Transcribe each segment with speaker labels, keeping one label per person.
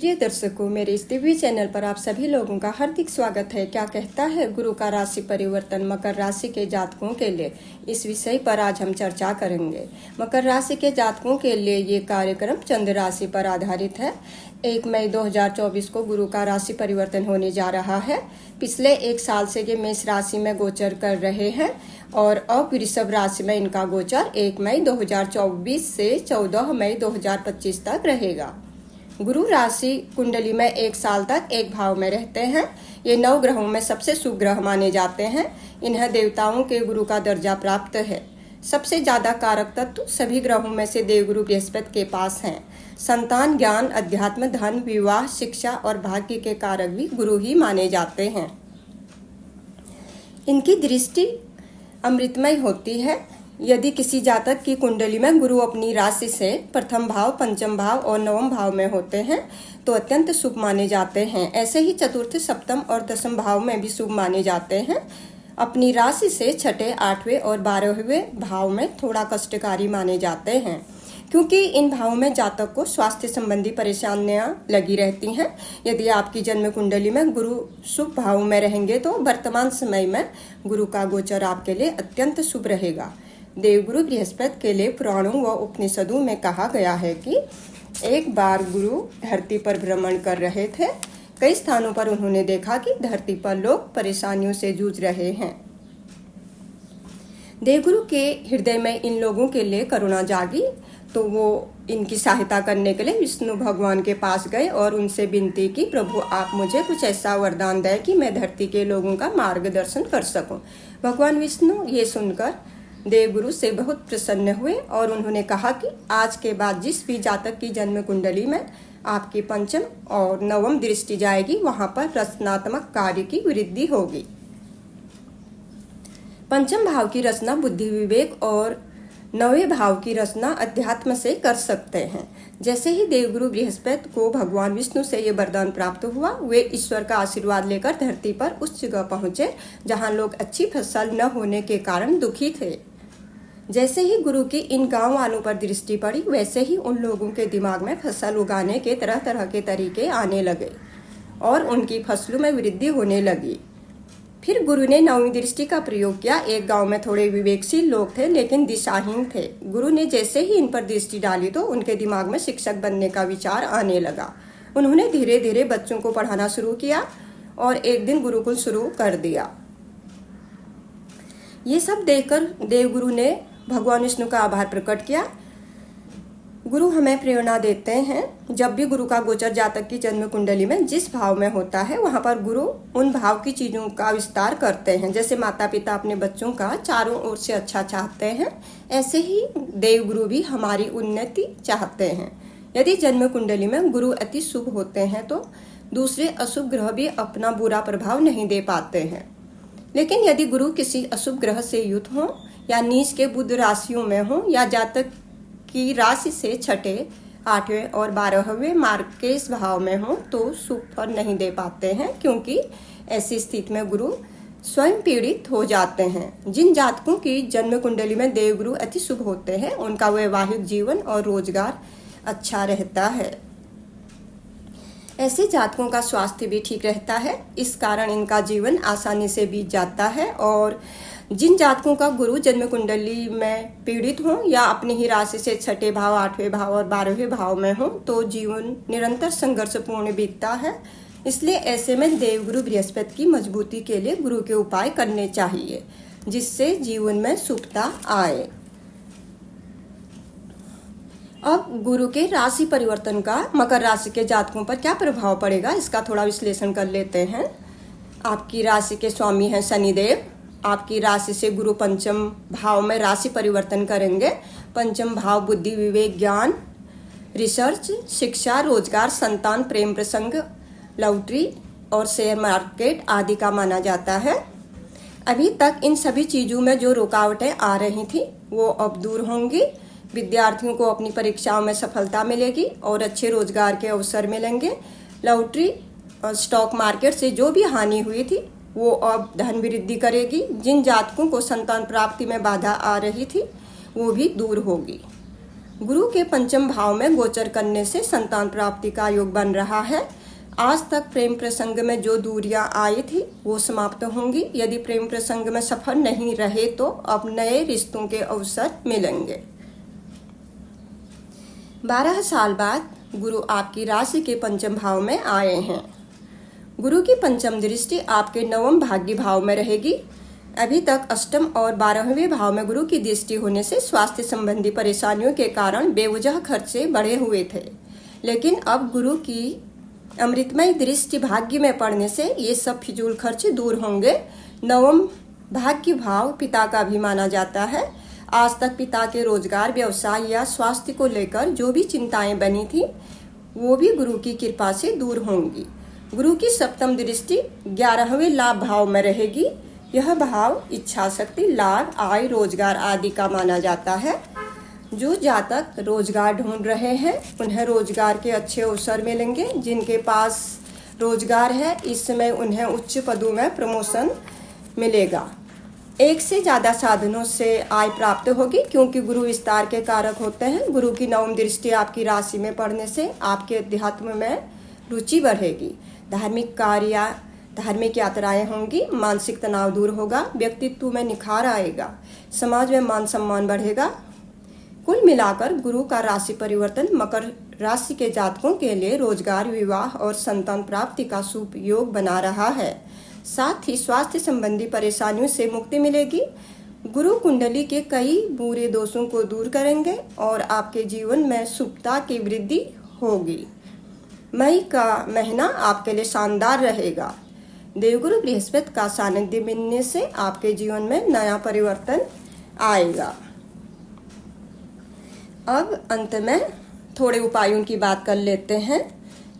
Speaker 1: प्रिय दर्शकों, मेरे इस दिव्य चैनल पर आप सभी लोगों का हार्दिक स्वागत है। क्या कहता है गुरु का राशि परिवर्तन मकर राशि के जातकों के लिए, इस विषय पर आज हम चर्चा करेंगे। मकर राशि के जातकों के लिए ये कार्यक्रम चंद्र राशि पर आधारित है। 1 मई 2024 को गुरु का राशि परिवर्तन होने जा रहा है। पिछले 1 साल से ये मेष राशि में गोचर कर रहे हैं और अब वृषभ राशि में इनका गोचर 1 मई 2024 से 14 मई 2025 तक रहेगा। गुरु राशि कुंडली में 1 साल तक एक भाव में रहते हैं। ये 9 ग्रहों में सबसे शुभ ग्रह माने जाते हैं। इन्हें देवताओं के गुरु का दर्जा प्राप्त है। सबसे ज्यादा कारक तत्व सभी ग्रहों में से देवगुरु बृहस्पति के पास हैं। संतान, ज्ञान, अध्यात्म, धन, विवाह, शिक्षा और भाग्य के कारक भी गुरु ही माने जाते हैं। इनकी दृष्टि अमृतमय होती है। यदि किसी जातक की कुंडली में गुरु अपनी राशि से प्रथम भाव, पंचम भाव और नवम भाव में होते हैं तो अत्यंत शुभ माने जाते हैं। ऐसे ही चतुर्थ, सप्तम और दसम भाव में भी शुभ माने जाते हैं। अपनी राशि से छठे, 8वें और 12वें भाव में थोड़ा कष्टकारी माने जाते हैं, क्योंकि इन भावों में जातक को स्वास्थ्य संबंधी परेशानियां लगी रहती हैं। यदि आपकी जन्म कुंडली में गुरु शुभ भाव में रहेंगे तो वर्तमान समय में गुरु का गोचर आपके लिए अत्यंत शुभ रहेगा। देवगुरु बृहस्पति के लिए पुराणों व उपनिषदों में कहा गया है कि एक बार गुरु धरती पर भ्रमण कर रहे थे। कई स्थानों पर उन्होंने देखा कि धरती पर लोग परेशानियों से जूझ रहे हैं। देवगुरु के हृदय में इन लोगों के लिए करुणा जागी तो वो इनकी सहायता करने के लिए विष्णु भगवान के पास गए और उनसे विनती की, प्रभु आप मुझे कुछ ऐसा वरदान दें कि मैं धरती के लोगों का मार्गदर्शन कर सकूं। भगवान विष्णु ये सुनकर देवगुरु से बहुत प्रसन्न हुए और उन्होंने कहा कि आज के बाद जिस भी जातक की जन्म कुंडली में आपकी पंचम और नवम दृष्टि जाएगी, वहां पर रचनात्मक कार्य की वृद्धि होगी। पंचम भाव की रचना बुद्धि, विवेक और 9वें भाव की रचना अध्यात्म से कर सकते हैं। जैसे ही देवगुरु बृहस्पति को भगवान विष्णु से ये वरदान प्राप्त हुआ, वे ईश्वर का आशीर्वाद लेकर धरती पर उस जगह पहुंचे जहां लोग अच्छी फसल न होने के कारण दुखी थे। जैसे ही गुरु की इन गांव वालों पर दृष्टि पड़ी, वैसे ही उन लोगों के दिमाग में फसल उगाने के तरह तरह के तरीके आने लगे और उनकी फसलों में वृद्धि होने लगी। फिर गुरु ने 9वीं दृष्टि का प्रयोग किया। एक गांव में थोड़े विवेकशील लोग थे लेकिन दिशाहीन थे। गुरु ने जैसे ही इन पर दृष्टि डाली तो उनके दिमाग में शिक्षक बनने का विचार आने लगा। उन्होंने धीरे धीरे बच्चों को पढ़ाना शुरू किया और एक दिन गुरुकुल शुरू कर दिया। ये सब देखकर देवगुरु ने भगवान विष्णु का आभार प्रकट किया। गुरु हमें प्रेरणा देते हैं। जब भी गुरु का गोचर जातक की जन्म कुंडली में जिस भाव में होता है, वहां पर गुरु उन भाव की चीजों का विस्तार करते हैं। जैसे माता पिता अपने बच्चों का चारों ओर से अच्छा चाहते हैं, ऐसे ही देवगुरु भी हमारी उन्नति चाहते हैं। यदि जन्म कुंडली में गुरु अति शुभ होते हैं तो दूसरे अशुभ ग्रह भी अपना बुरा प्रभाव नहीं दे पाते हैं। लेकिन यदि गुरु किसी अशुभ ग्रह से युत हो या नीच के बुध राशियों में हो या जातक की राशि से छठे, 8वें और 12वें मार्केश भाव में हो तो शुभ फल नहीं दे पाते हैं, क्योंकि ऐसी स्थिति में गुरु स्वयं पीड़ित हो जाते हैं। जिन जातकों की जन्म कुंडली में देवगुरु अति शुभ होते हैं, उनका वैवाहिक जीवन और रोजगार अच्छा रहता है। ऐसे जातकों का स्वास्थ्य भी ठीक रहता है। इस कारण इनका जीवन आसानी से बीत जाता है। और जिन जातकों का गुरु जन्म कुंडली में पीड़ित हो या अपनी ही राशि से छठे भाव, 8वें भाव और 12वें भाव में हो तो जीवन निरंतर संघर्षपूर्ण बीतता है। इसलिए ऐसे में देवगुरु बृहस्पति की मजबूती के लिए गुरु के उपाय करने चाहिए, जिससे जीवन में शुभता आए। अब गुरु के राशि परिवर्तन का मकर राशि के जातकों पर क्या प्रभाव पड़ेगा, इसका थोड़ा विश्लेषण कर लेते हैं। आपकी राशि के स्वामी हैं शनिदेव। आपकी राशि से गुरु पंचम भाव में राशि परिवर्तन करेंगे। पंचम भाव बुद्धि, विवेक, ज्ञान, रिसर्च, शिक्षा, रोजगार, संतान, प्रेम प्रसंग, लॉटरी और शेयर मार्केट आदि का माना जाता है। अभी तक इन सभी चीजों में जो रुकावटें आ रही थी वो अब दूर होंगी। विद्यार्थियों को अपनी परीक्षाओं में सफलता मिलेगी और अच्छे रोजगार के अवसर मिलेंगे। लॉटरी और स्टॉक मार्केट से जो भी हानि हुई थी वो अब धन वृद्धि करेगी। जिन जातकों को संतान प्राप्ति में बाधा आ रही थी वो भी दूर होगी। गुरु के पंचम भाव में गोचर करने से संतान प्राप्ति का योग बन रहा है। आज तक प्रेम प्रसंग में जो दूरियां आई थी वो समाप्त होंगी। यदि प्रेम प्रसंग में सफल नहीं रहे तो अब नए रिश्तों के अवसर मिलेंगे। 12 साल बाद गुरु आपकी राशि के पंचम भाव में आए हैं। गुरु की पंचम दृष्टि आपके नवम भाग्य भाव में रहेगी। अभी तक अष्टम और 12वें भाव में गुरु की दृष्टि होने से स्वास्थ्य संबंधी परेशानियों के कारण बेवजह खर्चे बढ़े हुए थे, लेकिन अब गुरु की अमृतमय दृष्टि भाग्य में पड़ने से ये सब फिजूल खर्चे दूर होंगे। नवम भाग्य भाव पिता का भी माना जाता है। आज तक पिता के रोजगार, व्यवसाय या स्वास्थ्य को लेकर जो भी चिंताएं बनी थी वो भी गुरु की कृपा से दूर होंगी। गुरु की सप्तम दृष्टि 11वें लाभ भाव में रहेगी। यह भाव इच्छा शक्ति, लाभ, आय, रोजगार आदि का माना जाता है। जो जातक रोजगार ढूंढ रहे हैं उन्हें रोजगार के अच्छे अवसर मिलेंगे। जिनके पास रोजगार है इस समय उन्हें उच्च पदों में प्रमोशन मिलेगा। एक से ज़्यादा साधनों से आय प्राप्त होगी, क्योंकि गुरु विस्तार के कारक होते हैं। गुरु की नवम दृष्टि आपकी राशि में पड़ने से आपके अध्यात्म में रुचि बढ़ेगी। धार्मिक कार्य, धार्मिक यात्राएं होंगी। मानसिक तनाव दूर होगा। व्यक्तित्व में निखार आएगा। समाज में मान सम्मान बढ़ेगा। कुल मिलाकर गुरु का राशि परिवर्तन मकर राशि के जातकों के लिए रोजगार, विवाह और संतान प्राप्ति का शुभ योग बना रहा है। साथ ही स्वास्थ्य संबंधी परेशानियों से मुक्ति मिलेगी। गुरु कुंडली के कई बुरे दोषों को दूर करेंगे और आपके जीवन में शुभता की वृद्धि होगी। मई का महीना आपके लिए शानदार रहेगा। देवगुरु बृहस्पति का सानिध्य मिलने से आपके जीवन में नया परिवर्तन आएगा। अब अंत में थोड़े उपायों की बात कर लेते हैं।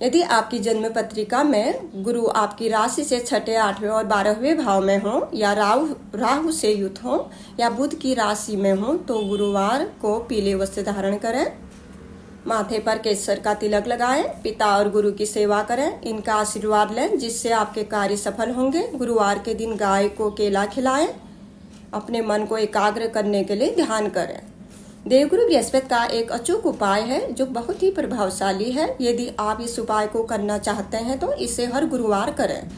Speaker 1: यदि आपकी जन्म पत्रिका में गुरु आपकी राशि से 6, 8वें और 12वें भाव में हो, या राहु से युत हो, या बुध की राशि में हो, तो गुरुवार को पीले वस्त्र धारण करें। माथे पर केसर का तिलक लगाएं। पिता और गुरु की सेवा करें। इनका आशीर्वाद लें, जिससे आपके कार्य सफल होंगे। गुरुवार के दिन गाय को केला खिलाएं। अपने मन को एकाग्र करने के लिए ध्यान करें। देवगुरु बृहस्पति का एक अचूक उपाय है जो बहुत ही प्रभावशाली है। यदि आप इस उपाय को करना चाहते हैं तो इसे हर गुरुवार करें।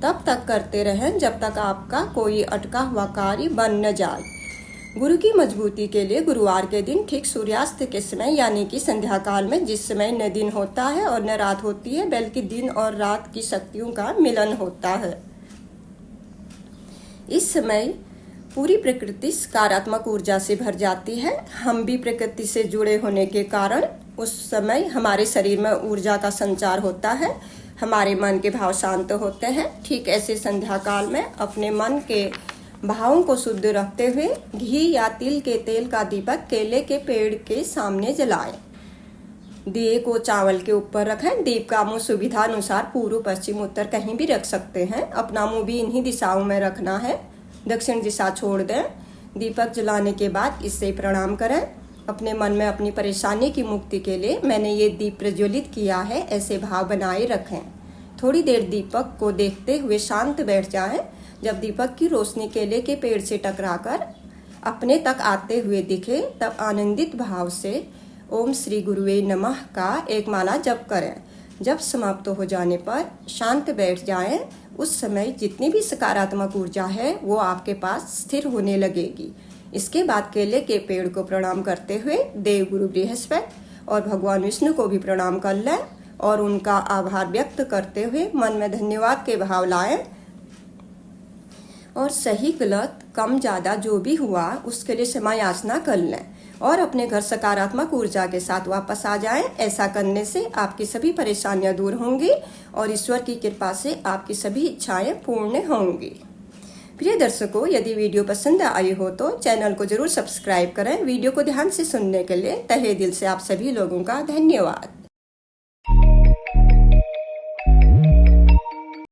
Speaker 1: तब तक करते रहें जब तक आपका कोई अटका हुआ कार्य बन न जाए। गुरु की मजबूती के लिए गुरुवार के दिन ठीक सूर्यास्त के समय, यानी कि संध्या काल में, जिस समय न दिन होता है और न रात होती है, बल्कि दिन और रात की शक्तियों का मिलन होता है, इस समय पूरी प्रकृति सकारात्मक ऊर्जा से भर जाती है। हम भी प्रकृति से जुड़े होने के कारण उस समय हमारे शरीर में ऊर्जा का संचार होता है। हमारे मन के भाव शांत होते हैं। ठीक ऐसे संध्या काल में अपने मन के भावों को शुद्ध रखते हुए घी या तिल के तेल का दीपक केले के पेड़ के सामने जलाएं। दिए को चावल के ऊपर रखें। दीप का मुंह सुविधा अनुसार पूर्व, पश्चिम, उत्तर कहीं भी रख सकते हैं। अपना मुंह भी इन्हीं दिशाओं में रखना है। दक्षिण दिशा छोड़ दें। दीपक जलाने के बाद इससे प्रणाम करें। अपने मन में अपनी परेशानी की मुक्ति के लिए मैंने ये दीप प्रज्वलित किया है, ऐसे भाव बनाए रखें। थोड़ी देर दीपक को देखते हुए शांत बैठ जाएं। जब दीपक की रोशनी केले के पेड़ से टकराकर अपने तक आते हुए दिखे तब आनंदित भाव से ओम श्री गुरुवे नमः का एक माला जप करें। जब समाप्त हो जाने पर शांत बैठ जाएं। उस समय जितनी भी सकारात्मक ऊर्जा है वो आपके पास स्थिर होने लगेगी। इसके बाद केले के पेड़ को प्रणाम करते हुए देव गुरु बृहस्पति और भगवान विष्णु को भी प्रणाम कर लें और उनका आभार व्यक्त करते हुए मन में धन्यवाद के भाव लाएं और सही गलत कम ज़्यादा जो भी हुआ उसके लिए क्षमा याचना कर लें और अपने घर सकारात्मक ऊर्जा के साथ वापस आ जाएं। ऐसा करने से आपकी सभी परेशानियां दूर होंगी और ईश्वर की कृपा से आपकी सभी इच्छाएं पूर्ण होंगी। प्रिय दर्शकों, यदि वीडियो पसंद आई हो तो चैनल को जरूर सब्सक्राइब करें। वीडियो को ध्यान से सुनने के लिए तहे दिल से आप सभी लोगों का धन्यवाद।